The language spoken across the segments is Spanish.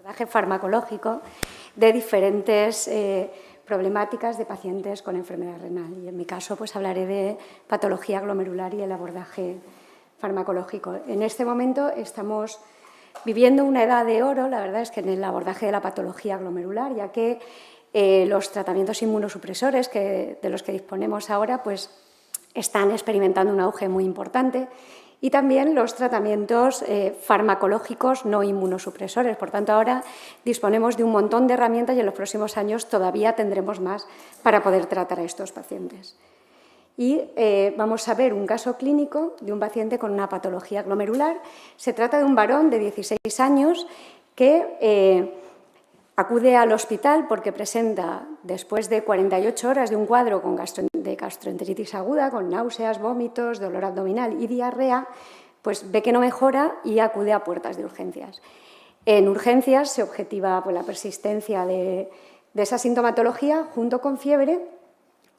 abordaje farmacológico de diferentes problemáticas de pacientes con enfermedad renal. Y en mi caso, pues hablaré de patología glomerular y el abordaje farmacológico. En este momento estamos viviendo una edad de oro, la verdad es que en el abordaje de la patología glomerular, ya que los tratamientos inmunosupresores de los que disponemos ahora, pues están experimentando un auge muy importante, y también los tratamientos farmacológicos no inmunosupresores. Por tanto, ahora disponemos de un montón de herramientas y en los próximos años todavía tendremos más para poder tratar a estos pacientes. Y vamos a ver un caso clínico de un paciente con una patología glomerular. Se trata de un varón de 16 años que acude al hospital porque presenta, después de 48 horas de un cuadro de gastroenteritis aguda, con náuseas, vómitos, dolor abdominal y diarrea, pues ve que no mejora y acude a puertas de urgencias. En urgencias se objetiva pues, la persistencia de esa sintomatología junto con fiebre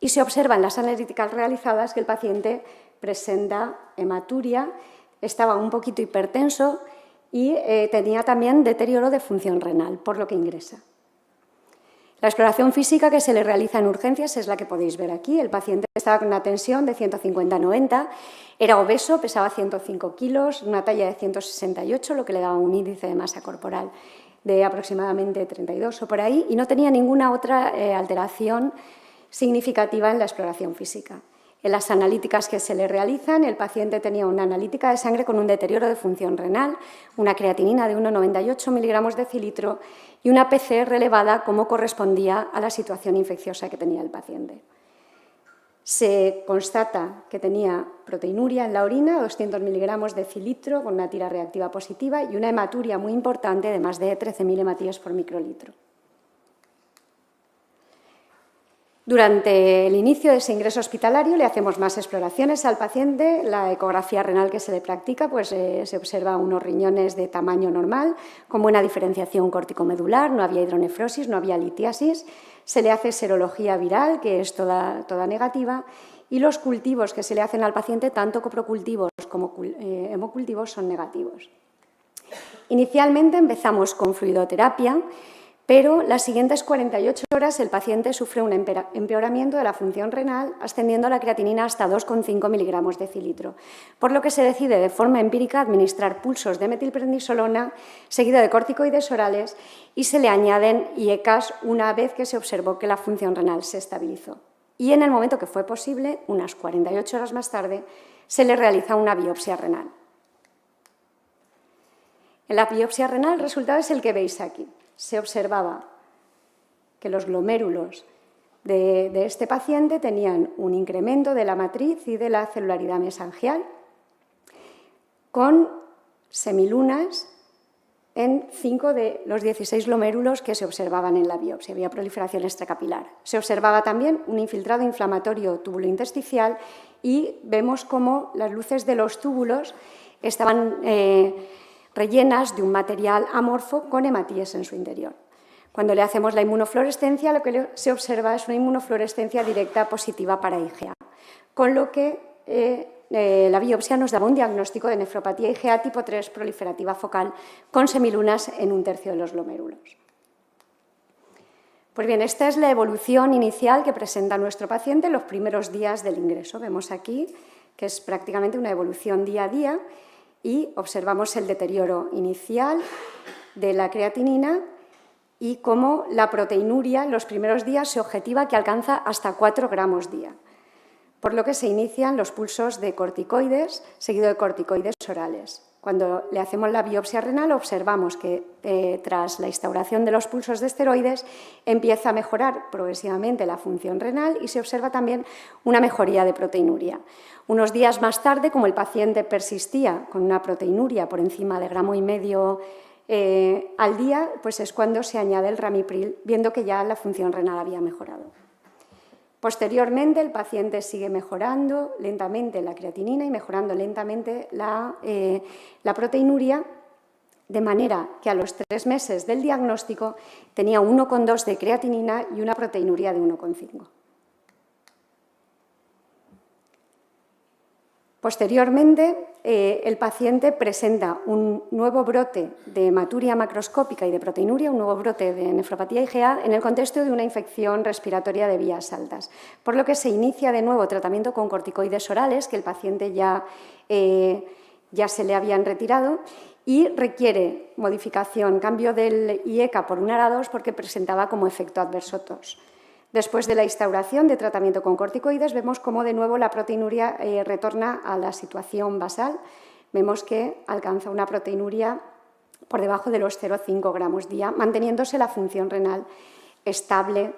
y se observa en las analíticas realizadas que el paciente presenta hematuria, estaba un poquito hipertenso y tenía también deterioro de función renal, por lo que ingresa. La exploración física que se le realiza en urgencias es la que podéis ver aquí. El paciente estaba con una tensión de 150/90, era obeso, pesaba 105 kilos, una talla de 168, lo que le daba un índice de masa corporal de aproximadamente 32 o por ahí, y no tenía ninguna otra alteración significativa en la exploración física. En las analíticas que se le realizan, el paciente tenía una analítica de sangre con un deterioro de función renal, una creatinina de 1,98 miligramos decilitro y una PCR elevada como correspondía a la situación infecciosa que tenía el paciente. Se constata que tenía proteinuria en la orina, 200 miligramos decilitro con una tira reactiva positiva y una hematuria muy importante de más de 13.000 hematíes por microlitro. Durante el inicio de ese ingreso hospitalario le hacemos más exploraciones al paciente. La ecografía renal que se le practica, pues se observa unos riñones de tamaño normal, con buena diferenciación córtico-medular, no había hidronefrosis, no había litiasis. Se le hace serología viral, que es toda negativa, y los cultivos que se le hacen al paciente, tanto coprocultivos como hemocultivos, son negativos. Inicialmente empezamos con fluidoterapia, pero las siguientes 48 horas el paciente sufre un empeoramiento de la función renal, ascendiendo la creatinina hasta 2,5 miligramos decilitro, por lo que se decide de forma empírica administrar pulsos de metilprednisolona seguido de corticoides orales y se le añaden IECAs una vez que se observó que la función renal se estabilizó. Y en el momento que fue posible, unas 48 horas más tarde, se le realiza una biopsia renal. En la biopsia renal el resultado es el que veis aquí. Se observaba que los glomérulos de este paciente tenían un incremento de la matriz y de la celularidad mesangial con semilunas en 5 de los 16 glomérulos que se observaban en la biopsia. Había proliferación extracapilar. Se observaba también un infiltrado inflamatorio tubulointersticial y vemos cómo las luces de los túbulos estaban rellenas de un material amorfo con hematíes en su interior. Cuando le hacemos la inmunofluorescencia, lo que se observa es una inmunofluorescencia directa positiva para IgA, con lo que la biopsia nos daba un diagnóstico de nefropatía IgA tipo 3 proliferativa focal con semilunas en 1/3 de los glomérulos. Pues bien, esta es la evolución inicial que presenta nuestro paciente en los primeros días del ingreso. Vemos aquí que es prácticamente una evolución día a día, y observamos el deterioro inicial de la creatinina y cómo la proteinuria en los primeros días se objetiva que alcanza hasta 4 gramos día, por lo que se inician los pulsos de corticoides seguido de corticoides orales. Cuando le hacemos la biopsia renal observamos que tras la instauración de los pulsos de esteroides empieza a mejorar progresivamente la función renal y se observa también una mejoría de proteinuria. Unos días más tarde, como el paciente persistía con una proteinuria por encima de 1,5 gramos al día, pues es cuando se añade el ramipril, viendo que ya la función renal había mejorado. Posteriormente, el paciente sigue mejorando lentamente la creatinina y mejorando lentamente la proteinuria, de manera que a los 3 meses del diagnóstico tenía 1,2 de creatinina y una proteinuria de 1,5. Posteriormente, el paciente presenta un nuevo brote de hematuria macroscópica y de proteinuria, un nuevo brote de nefropatía IgA en el contexto de una infección respiratoria de vías altas, por lo que se inicia de nuevo tratamiento con corticoides orales, que el paciente ya se le habían retirado, y requiere modificación, cambio del IECA por un ARA2 porque presentaba como efecto adverso tos. Después de la instauración de tratamiento con corticoides, vemos cómo de nuevo la proteinuria retorna a la situación basal. Vemos que alcanza una proteinuria por debajo de los 0,5 gramos día, manteniéndose la función renal estable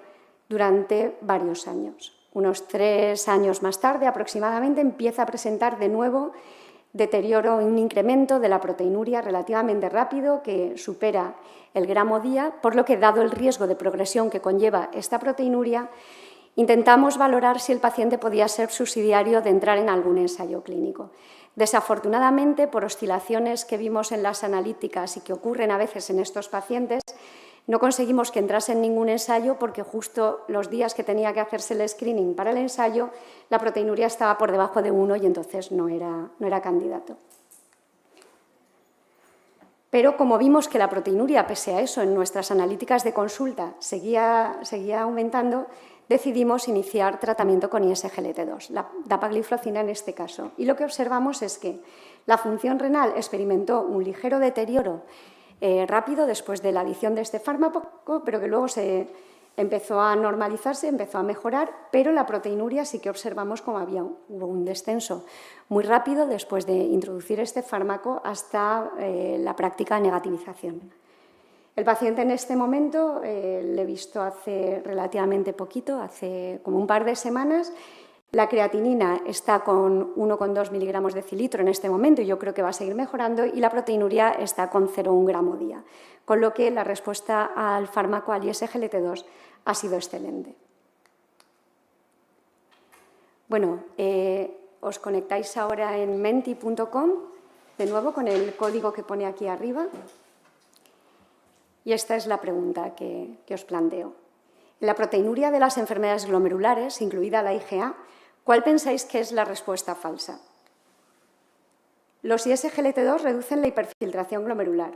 durante varios años. Unos 3 años más tarde, aproximadamente, empieza a presentar de nuevo deterioro, un incremento de la proteinuria relativamente rápido que supera el gramo día, por lo que, dado el riesgo de progresión que conlleva esta proteinuria, intentamos valorar si el paciente podía ser subsidiario de entrar en algún ensayo clínico. Desafortunadamente, por oscilaciones que vimos en las analíticas y que ocurren a veces en estos pacientes, no conseguimos que entrase en ningún ensayo porque justo los días que tenía que hacerse el screening para el ensayo, la proteinuria estaba por debajo de 1 y entonces no era candidato. Pero como vimos que la proteinuria, pese a eso, en nuestras analíticas de consulta seguía aumentando, decidimos iniciar tratamiento con ISGLT2, la dapagliflozina en este caso. Y lo que observamos es que la función renal experimentó un ligero deterioro rápido después de la adición de este fármaco, pero que luego se empezó a normalizarse, empezó a mejorar, pero la proteinuria sí que observamos como hubo un descenso muy rápido después de introducir este fármaco hasta la práctica de negativización. El paciente en este momento le he visto hace relativamente poquito, hace como un par de semanas. La creatinina está con 1,2 miligramos de decilitro en este momento y yo creo que va a seguir mejorando, y la proteinuria está con 0,1 gramo día, con lo que la respuesta al fármaco, al ISGLT2, ha sido excelente. Bueno, os conectáis ahora en menti.com, de nuevo con el código que pone aquí arriba, y esta es la pregunta que os planteo. En la proteinuria de las enfermedades glomerulares, incluida la IgA, ¿cuál pensáis que es la respuesta falsa? Los ISGLT2 reducen la hiperfiltración glomerular.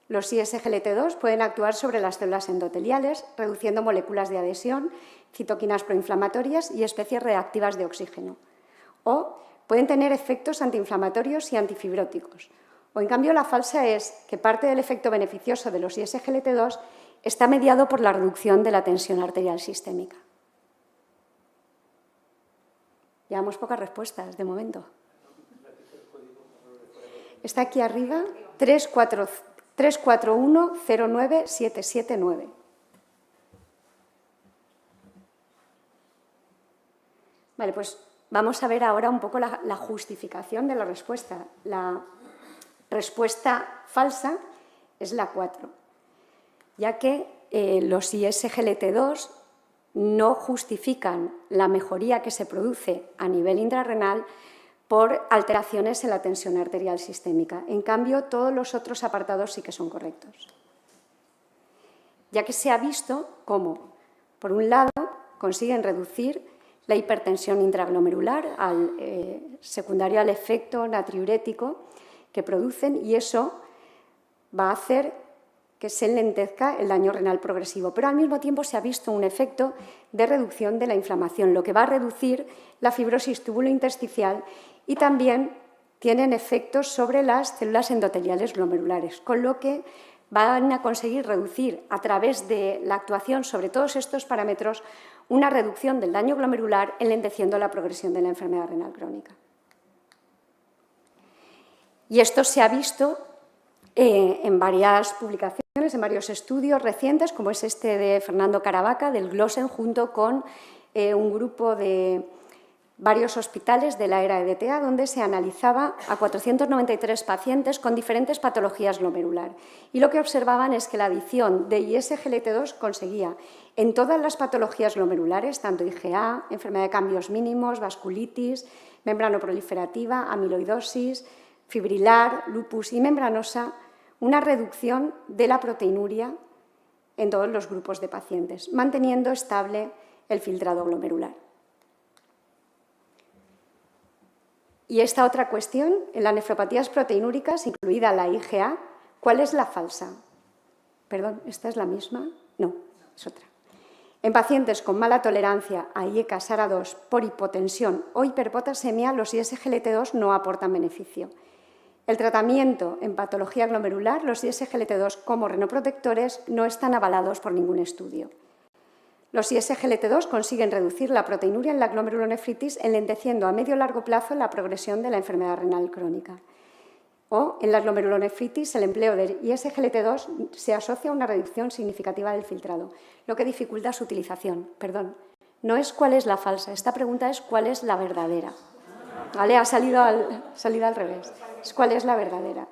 Los ISGLT2 pueden actuar sobre las células endoteliales, reduciendo moléculas de adhesión, citoquinas proinflamatorias y especies reactivas de oxígeno. O pueden tener efectos antiinflamatorios y antifibróticos. O, en cambio, la falsa es que parte del efecto beneficioso de los ISGLT2 está mediado por la reducción de la tensión arterial sistémica. Llevamos pocas respuestas de momento. Está aquí arriba, 341-09779. Vale, pues vamos a ver ahora un poco la justificación de la respuesta. La respuesta falsa es la 4, ya que los ISGLT2 no justifican la mejoría que se produce a nivel intrarrenal por alteraciones en la tensión arterial sistémica. En cambio, todos los otros apartados sí que son correctos. Ya que se ha visto cómo, por un lado, consiguen reducir la hipertensión intraglomerular secundario al efecto natriurético que producen, y eso va a hacer que se enlentezca el daño renal progresivo, pero al mismo tiempo se ha visto un efecto de reducción de la inflamación, lo que va a reducir la fibrosis tubulointersticial, y también tienen efectos sobre las células endoteliales glomerulares, con lo que van a conseguir reducir a través de la actuación sobre todos estos parámetros una reducción del daño glomerular, enlenteciendo la progresión de la enfermedad renal crónica. Y esto se ha visto en varias publicaciones, en varios estudios recientes, como es este de Fernando Caravaca, del Glossen, junto con un grupo de varios hospitales de la era EDTA, donde se analizaba a 493 pacientes con diferentes patologías glomerular. Y lo que observaban es que la adición de ISGLT2 conseguía en todas las patologías glomerulares, tanto IgA, enfermedad de cambios mínimos, vasculitis, membranoproliferativa, amiloidosis, fibrilar, lupus y membranosa, una reducción de la proteinuria en todos los grupos de pacientes, manteniendo estable el filtrado glomerular. Y esta otra cuestión, en las nefropatías proteinúricas, incluida la IgA, ¿cuál es la falsa? Perdón, ¿esta es la misma? No, es otra. En pacientes con mala tolerancia a IECA SARA2 por hipotensión o hiperpotasemia, los ISGLT2 no aportan beneficio. El tratamiento en patología glomerular, los ISGLT2 como renoprotectores, no están avalados por ningún estudio. Los ISGLT2 consiguen reducir la proteinuria en la glomerulonefritis, enlenteciendo a medio largo plazo la progresión de la enfermedad renal crónica. O en la glomerulonefritis, el empleo de ISGLT2 se asocia a una reducción significativa del filtrado, lo que dificulta su utilización. Perdón, no es cuál es la falsa, esta pregunta es cuál es la verdadera. ¿Vale? Ha salido al revés. Es cuál es la verdadera.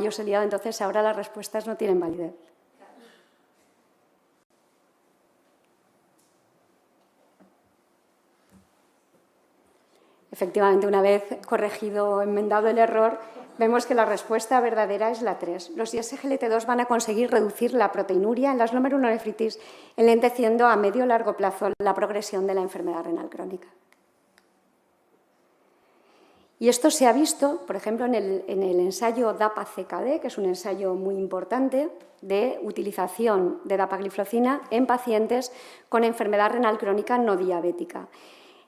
Yo os he liado, entonces ahora las respuestas no tienen validez. Efectivamente, una vez corregido o enmendado el error, vemos que la respuesta verdadera es la 3. Los ISGLT2 van a conseguir reducir la proteinuria en las glomerulonefritis, enlenteciendo a medio o largo plazo la progresión de la enfermedad renal crónica. Y esto se ha visto, por ejemplo, en el ensayo DAPA-CKD, que es un ensayo muy importante de utilización de dapagliflozina en pacientes con enfermedad renal crónica no diabética.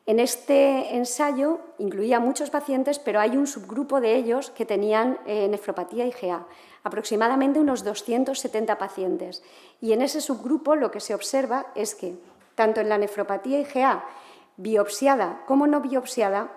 En este ensayo incluía muchos pacientes, pero hay un subgrupo de ellos que tenían nefropatía IgA, aproximadamente unos 270 pacientes. Y en ese subgrupo lo que se observa es que tanto en la nefropatía IgA biopsiada como no biopsiada,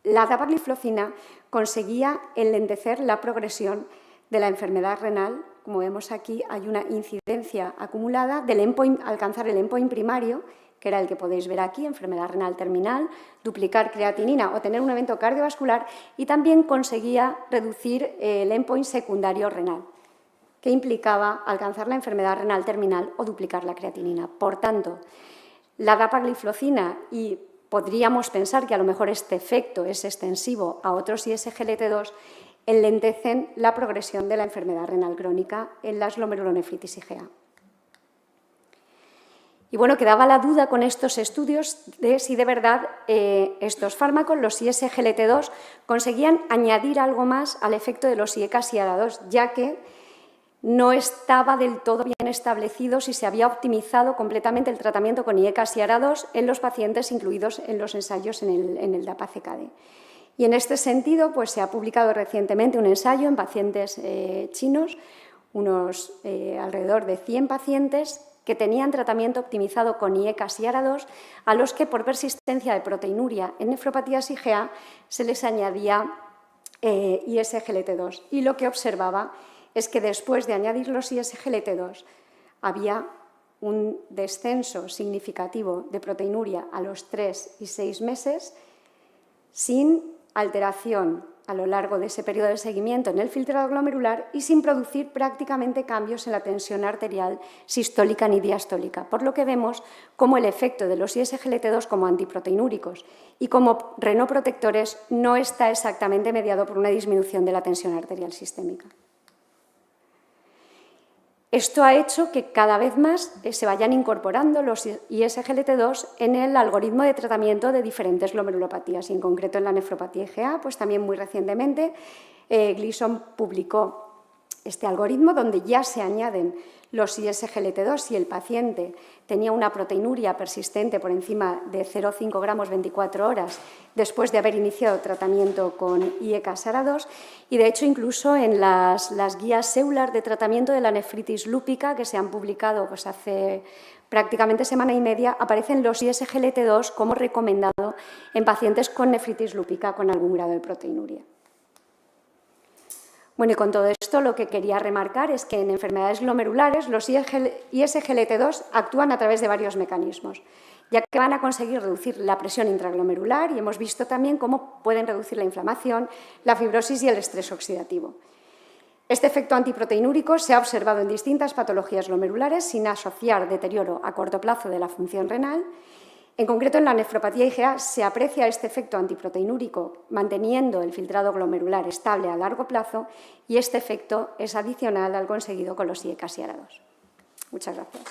la dapagliflozina conseguía enlentecer la progresión de la enfermedad renal. Como vemos aquí, hay una incidencia acumulada del endpoint, alcanzar el endpoint primario, que era el que podéis ver aquí, enfermedad renal terminal, duplicar creatinina o tener un evento cardiovascular, y también conseguía reducir el endpoint secundario renal, que implicaba alcanzar la enfermedad renal terminal o duplicar la creatinina. Por tanto, la dapagliflozina, y podríamos pensar que a lo mejor este efecto es extensivo a otros ISGLT2, enlentecen la progresión de la enfermedad renal crónica en las glomerulonefritis IgA. Y bueno, quedaba la duda con estos estudios de si de verdad estos fármacos, los ISGLT2, conseguían añadir algo más al efecto de los IECA SARA2, ya que no estaba del todo bien establecido si se había optimizado completamente el tratamiento con IECA SARA2 en los pacientes incluidos en los ensayos en el DAPA-CKD. Y en este sentido, pues se ha publicado recientemente un ensayo en pacientes chinos, alrededor de 100 pacientes que tenían tratamiento optimizado con IECA SARA2, a los que por persistencia de proteinuria en nefropatías IgA se les añadía ISGLT2. Y lo que observaba es que después de añadir los ISGLT2 había un descenso significativo de proteinuria a los 3 y 6 meses sin alteración a lo largo de ese periodo de seguimiento en el filtrado glomerular y sin producir prácticamente cambios en la tensión arterial sistólica ni diastólica, por lo que vemos cómo el efecto de los ISGLT2 como antiproteinúricos y como renoprotectores no está exactamente mediado por una disminución de la tensión arterial sistémica. Esto ha hecho que cada vez más se vayan incorporando los ISGLT2 en el algoritmo de tratamiento de diferentes glomerulopatías, y en concreto en la nefropatía IgA, pues también muy recientemente Gleason publicó este algoritmo donde ya se añaden los ISGLT2 si el paciente tenía una proteinuria persistente por encima de 0,5 gramos 24 horas después de haber iniciado tratamiento con IECA SARA2, y de hecho incluso en las guías EULAR de tratamiento de la nefritis lúpica que se han publicado pues hace prácticamente semana y media, aparecen los ISGLT2 como recomendado en pacientes con nefritis lúpica con algún grado de proteinuria. Bueno, y con todo esto lo que quería remarcar es que en enfermedades glomerulares los ISGLT2 actúan a través de varios mecanismos, ya que van a conseguir reducir la presión intraglomerular, y hemos visto también cómo pueden reducir la inflamación, la fibrosis y el estrés oxidativo. Este efecto antiproteinúrico se ha observado en distintas patologías glomerulares sin asociar deterioro a corto plazo de la función renal. En concreto, en la nefropatía IgA se aprecia este efecto antiproteinúrico manteniendo el filtrado glomerular estable a largo plazo, y este efecto es adicional al conseguido con los IECA SARA2. Muchas gracias.